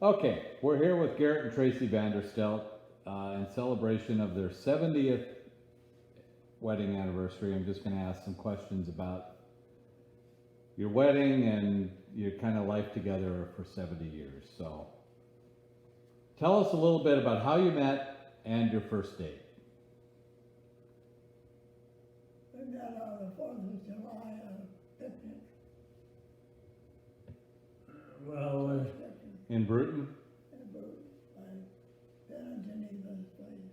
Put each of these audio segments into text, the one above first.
Okay, we're here with Gerrit and Tracy Vander Stelt in celebration of their 70th wedding anniversary. I'm just going to ask some questions about your wedding and your kind of life together for 70 years. So tell us a little bit about how you met and your first date. We met on the 4th of July at a picnic. Well, In Bruton? In Bruton, by Ben and Geneva's place.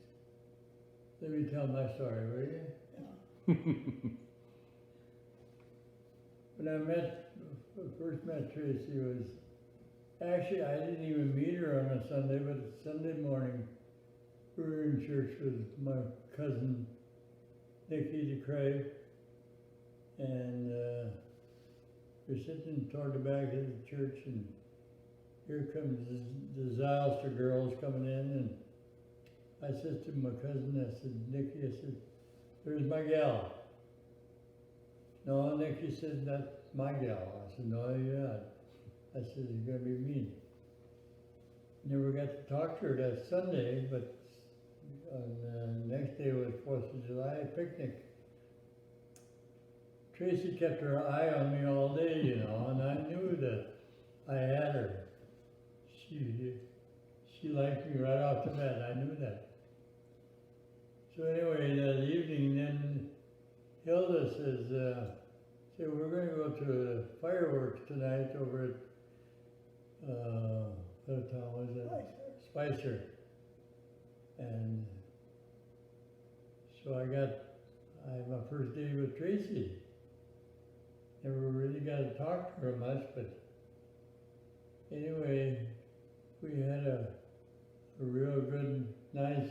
let me tell my story, will you? Yeah. When I first met Tracy was, actually I didn't even meet her on a Sunday, but Sunday morning we were in church with my cousin Nikki DeCraig, and we're sitting toward the back of the church, and here comes the Zylster girls coming in, and I said to my cousin, I said, Nikki, I said, there's my gal. No, Nikki said, that's my gal. I said, no, you're not. I said, it's gonna be me. Never got to talk to her that Sunday, but on the next day was 4th of July picnic. Tracy kept her eye on me all day, you know, and I knew that I had her. She liked me right off the bat, I knew that. So anyway, that evening, then Hilda says, we're going to go to fireworks tonight over at, what town was it? Spicer. And so I had my first date with Tracy. Never really got to talk to her much, but anyway, we had a real good, nice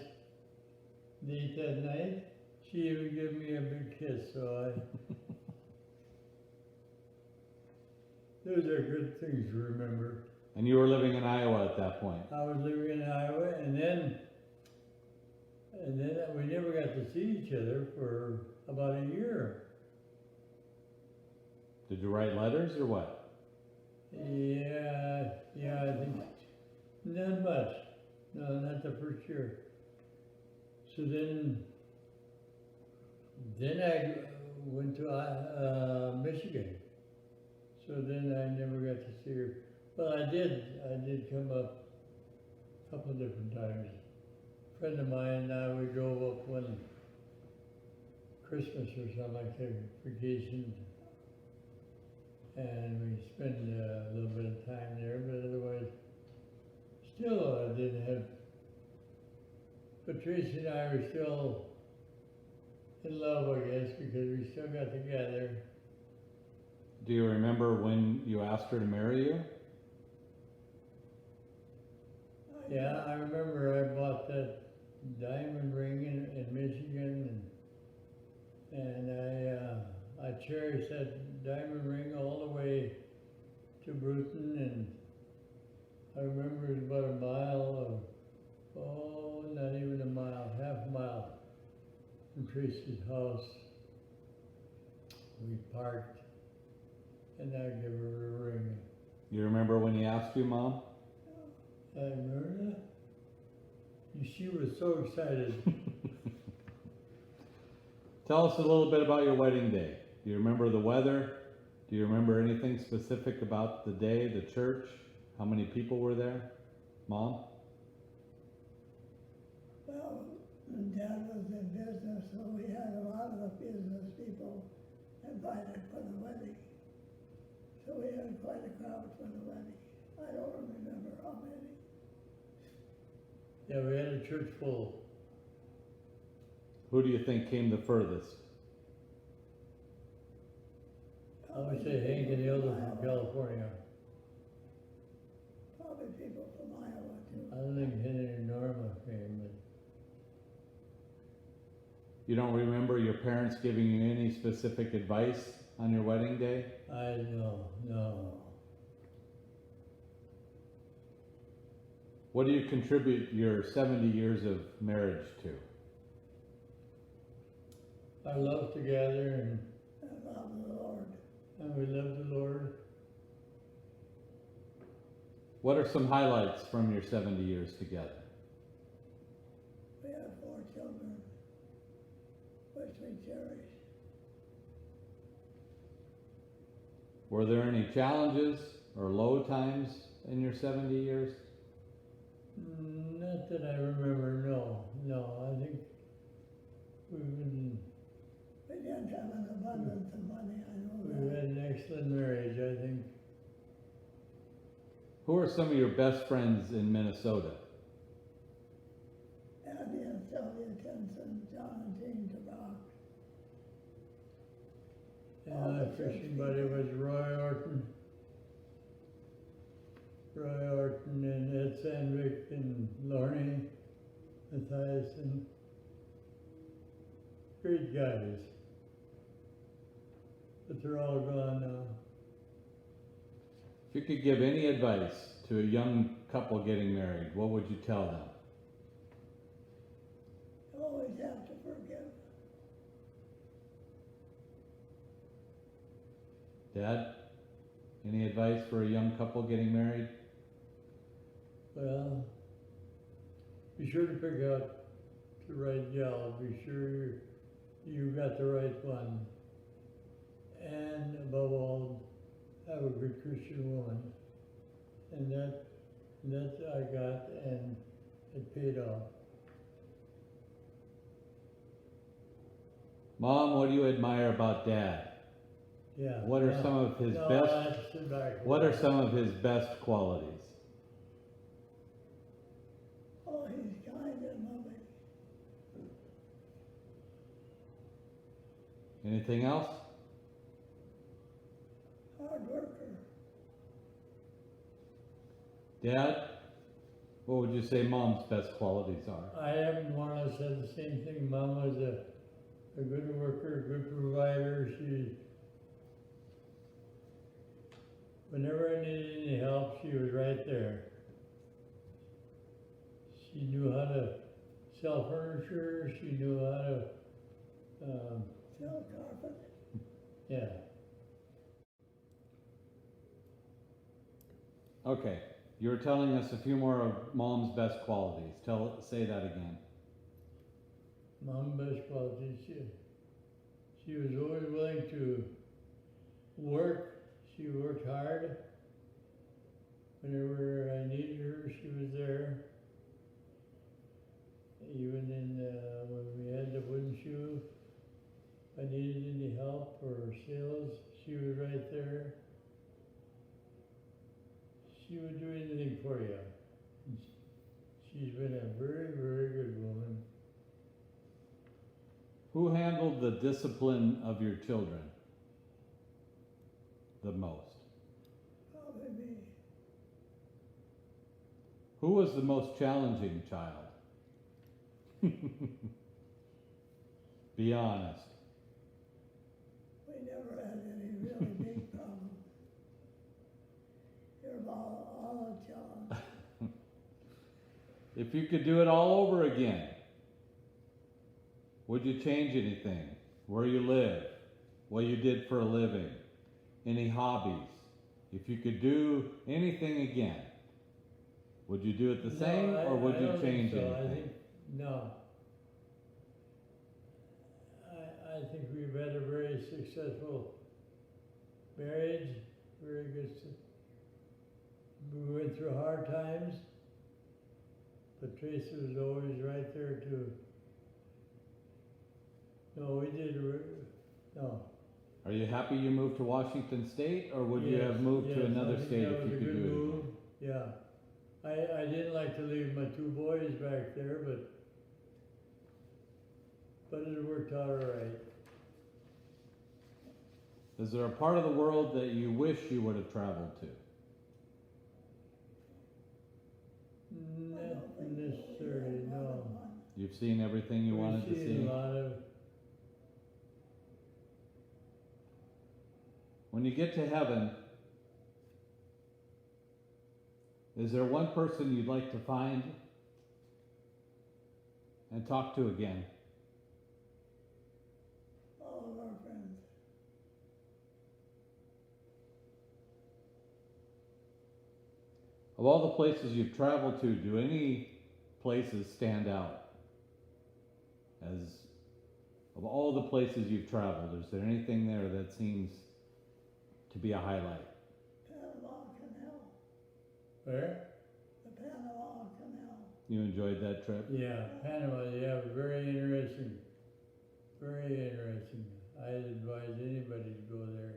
date that night. She even gave me a big kiss, so those are good things to remember. And you were living in Iowa at that point? I was living in Iowa, and then we never got to see each other for about a year. Did you write letters or what? Yeah, I think not much. No, not the first year. So then I went to Michigan. So then I never got to see her. Well, I did come up a couple of different times. A friend of mine and I, we drove up one Christmas or something like that, vacation. And we spent a little bit of time there, but otherwise, still I didn't have, but Tracy and I were still in love, I guess, because we still got together. Do you remember when you asked her to marry you? Yeah, I remember I bought that diamond ring in Michigan, and I cherished that diamond ring all the way to Bruton, and I remember it was about a mile, not even a mile, half a mile from Tracy's house. We parked, and I gave her a ring. You remember when he asked you, Mom? I remember that. She was so excited. Tell us a little bit about your wedding day. Do you remember the weather? Do you remember anything specific about the day, the church? How many people were there? Mom? Well, Dad was in business, so we had a lot of the business people invited for the wedding. So we had quite a crowd for the wedding. I don't remember how many. Yeah, we had a church full. Who do you think came the furthest? I would say Hank and Hilda from California. Probably people from Iowa too. I don't think Henry and Norma came, but You don't remember your parents giving you any specific advice on your wedding day? no. What do you contribute your 70 years of marriage to? Our love together, and I love the Lord. we love the Lord. What are some highlights from your 70 years together? We have 4 children, which we cherish. Were there any challenges or low times in your 70 years? Not that I remember, no. I think we've been, We didn't have an abundance of money, I know we've that. had an excellent marriage, I think. Who are some of your best friends in Minnesota? Andy and Sylvia Tinson, John and Jean DeBrock. And my fishing buddy was Roy Orton. Roy Orton and Ed Sandvik and Lorne Matthias, and great guys. But they're all gone now. If you could give any advice to a young couple getting married, what would you tell them? You always have to forgive. Dad, any advice for a young couple getting married? Well, be sure to pick out the right gal. Be sure you got the right one. And above all, have a good Christian woman. And that I got, and it paid off. Mom, what do you admire about Dad? Yeah. What are some of his best? That's the back. What are some of his best qualities? Oh, he's kind and loving. Anything else? Hard worker. Dad, what would you say Mom's best qualities are? I have more or less said the same thing. Mom was a good worker, a good provider. Whenever I needed any help, she was right there. She knew how to sell furniture. She knew how to, Sell carpet. yeah. Okay, you were telling us a few more of Mom's best qualities. Say that again. Mom best qualities. She was always willing to work. She worked hard. Whenever I needed her, she was there. Even when we had the wooden shoe, if I needed any help or sales, she was right there. She would do anything for you. She's been a very, very good woman. Who handled the discipline of your children the most? Probably me. Who was the most challenging child? Be honest. We never had any really big problems. You're all a challenge. If you could do it all over again, would you change anything? Where you live? What you did for a living? Any hobbies? If you could do anything again, would you do it the same, or would I you don't change think so. anything? I think, no. I think we've had a very successful marriage, very good. We went through hard times, but Tracy was always right there too. No, we did, no. Are you happy you moved to Washington State, or would you Yes, have moved to yes, another I think state that if was you a could good do it move. again? Yeah, I didn't like to leave my 2 boys back there, but it worked out all right. Is there a part of the world that you wish you would have traveled to? Not necessarily, no. You've seen everything you wanted to We've see? seen a lot of, When you get to heaven, is there one person you'd like to find and talk to again? All of our friends. Of all the places you've traveled to, do any places stand out? As of all the places you've traveled, is there anything there that seems to be a highlight? Panama Canal, Where? the Panama Canal. You enjoyed that trip? Yeah, Panama, yeah, very interesting. Very interesting. I'd advise anybody to go there.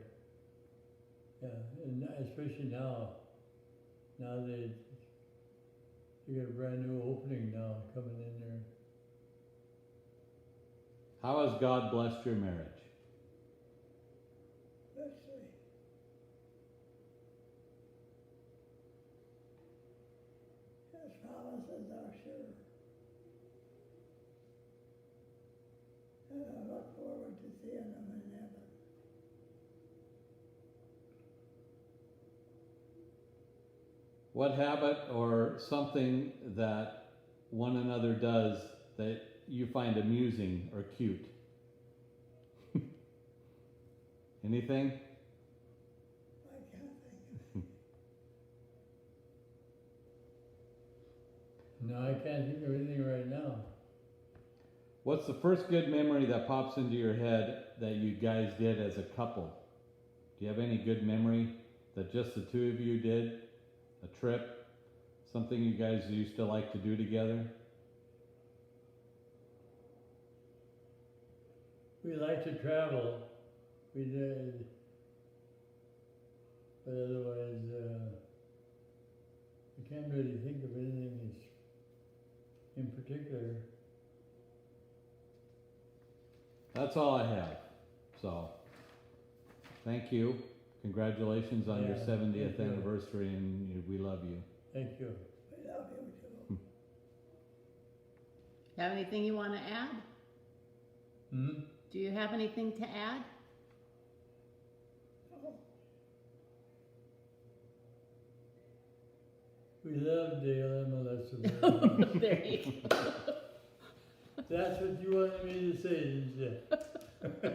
Yeah, and especially now. Now they got a brand new opening now coming in there. How has God blessed your marriage? Richly. His promises are sure. And I look forward to seeing them in heaven. What habit or something that one another does that you find amusing or cute? Anything? I can't think of No, I can't think of anything right now. What's the first good memory that pops into your head that you guys did as a couple? Do you have any good memory that just the two of you did? A trip? Something you guys used to like to do together? We like to travel. We did. But otherwise, I can't really think of anything in particular. That's all I have. So, thank you. Congratulations on your Yeah, 70th thank you. anniversary, and we love you. Thank you. We love you too. Have anything you want to add? Hmm? Do you have anything to add? Oh, We love Dale and Melissa very much. There you go. That's what you wanted me to say, didn't you?